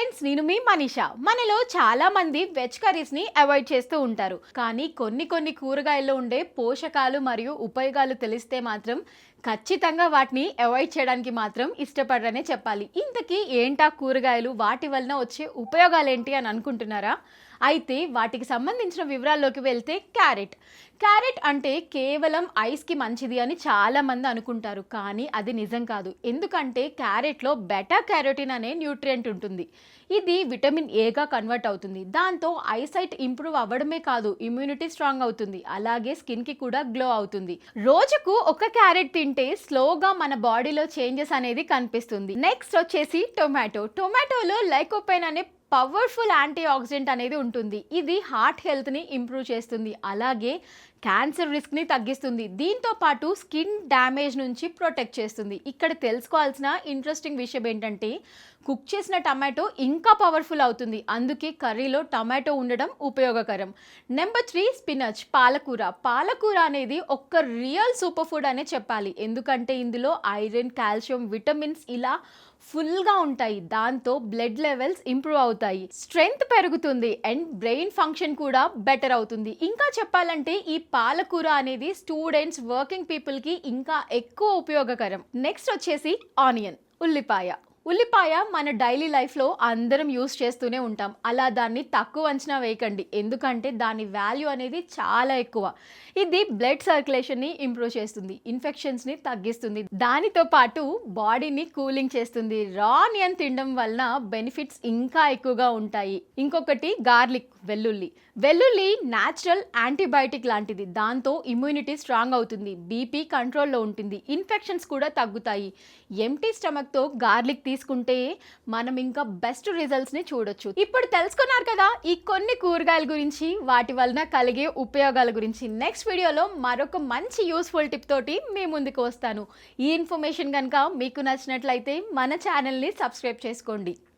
Friends, నేను మీ మనీషా. మనలో చాలా మంది వెజ్ కర్రీస్ ని అవాయిడ్ చేస్తూ ఉంటారు. కానీ కొన్ని కూరగాయల్లో ఉండే పోషకాలు మరియు ఉపయోగాలు తెలిస్తే మాత్రం ఖచ్చితంగా వాటిని అవాయిడ్ చేయడానికి మాత్రం ఇష్టపడరనే చెప్పాలి. ఇంతకీ ఏంటా కూరగాయలు, వాటి వలన వచ్చే ఉపయోగాలు ఏంటి అని అనుకుంటున్నారా? అయితే వాటికి సంబంధించిన వివరాల్లోకి వెళ్తే క్యారెట్ అంటే కేవలం ఐస్కి మంచిది అని చాలామంది అనుకుంటారు. కానీ అది నిజం కాదు. ఎందుకంటే క్యారెట్లో బెటా క్యారోటిన్ అనే న్యూట్రియంట్ ఉంటుంది. ఇది విటమిన్ ఏగా కన్వర్ట్ అవుతుంది. దాంతో ఐసైట్ ఇంప్రూవ్ అవ్వడమే కాదు, ఇమ్యూనిటీ స్ట్రాంగ్ అవుతుంది. అలాగే స్కిన్కి కూడా గ్లో అవుతుంది. రోజుకు ఒక క్యారెట్ తింటే స్లోగా మన బాడీలో చేంజెస్ అనేది కనిపిస్తుంది. నెక్స్ట్ వచ్చేసి టొమాటోలో లైకోపైన్ అనే పవర్ఫుల్ యాంటీ ఆక్సిడెంట్ అనేది ఉంటుంది. ఇది హార్ట్ హెల్త్ని ఇంప్రూవ్ చేస్తుంది. అలాగే క్యాన్సర్ రిస్క్ని తగ్గిస్తుంది. దీంతో పాటు స్కిన్ డ్యామేజ్ నుంచి ప్రొటెక్ట్ చేస్తుంది. ఇక్కడ తెలుసుకోవాల్సిన ఇంట్రెస్టింగ్ విషయం ఏంటంటే కుక్ చేసిన టమాటో ఇంకా పవర్ఫుల్ అవుతుంది. అందుకే కర్రీలో టమాటో ఉండడం ఉపయోగకరం. నెంబర్ 3, స్పినచ్, పాలకూర అనేది ఒక రియల్ సూపర్ ఫుడ్ అనే చెప్పాలి. ఎందుకంటే ఇందులో ఐరన్, కాల్షియం, విటమిన్స్ ఇలా ఫుల్గా ఉంటాయి. దాంతో బ్లడ్ లెవెల్స్ ఇంప్రూవ్ అవుతాయి, స్ట్రెంగ్త్ పెరుగుతుంది అండ్ బ్రెయిన్ ఫంక్షన్ కూడా బెటర్ అవుతుంది. ఇంకా చెప్పాలంటే ఈ పాలకూర అనేది స్టూడెంట్స్, వర్కింగ్ పీపుల్కి ఇంకా ఎక్కువ ఉపయోగకరం. నెక్స్ట్ వచ్చేసి ఆనియన్, ఉల్లిపాయ మన డైలీ లైఫ్లో అందరం యూస్ చేస్తూనే ఉంటాం. అలా దాన్ని తక్కువ అంచనా వేయకండి. ఎందుకంటే దాని వాల్యూ అనేది చాలా ఎక్కువ. ఇది బ్లడ్ సర్క్యులేషన్ని ఇంప్రూవ్ చేస్తుంది, ఇన్ఫెక్షన్స్ని తగ్గిస్తుంది. దానితో పాటు బాడీని కూలింగ్ చేస్తుంది. రా ఆనియన్ తినడం వలన బెనిఫిట్స్ ఇంకా ఎక్కువగా ఉంటాయి. ఇంకొకటి గార్లిక్, వెల్లుల్లి న్యాచురల్ యాంటీబయాటిక్ లాంటిది. దాంతో ఇమ్యూనిటీ స్ట్రాంగ్ అవుతుంది, బీపీ కంట్రోల్లో ఉంటుంది, ఇన్ఫెక్షన్స్ కూడా తగ్గుతాయి. ఎంటీ స్టమక్తో గార్లిక్ తీసుకుంటే మనం ఇంకా బెస్ట్ రిజల్ట్స్ని చూడొచ్చు. ఇప్పుడు తెలుసుకున్నారు కదా ఈ కొన్ని కూరగాయల గురించి, వాటి వలన కలిగే ఉపయోగాల గురించి. నెక్స్ట్ వీడియోలో మరొక మంచి యూస్ఫుల్ టిప్ తోటి మీ ముందుకు వస్తాను. ఈ ఇన్ఫర్మేషన్ కనుక మీకు నచ్చినట్లయితే మన ఛానల్ని సబ్స్క్రైబ్ చేసుకోండి.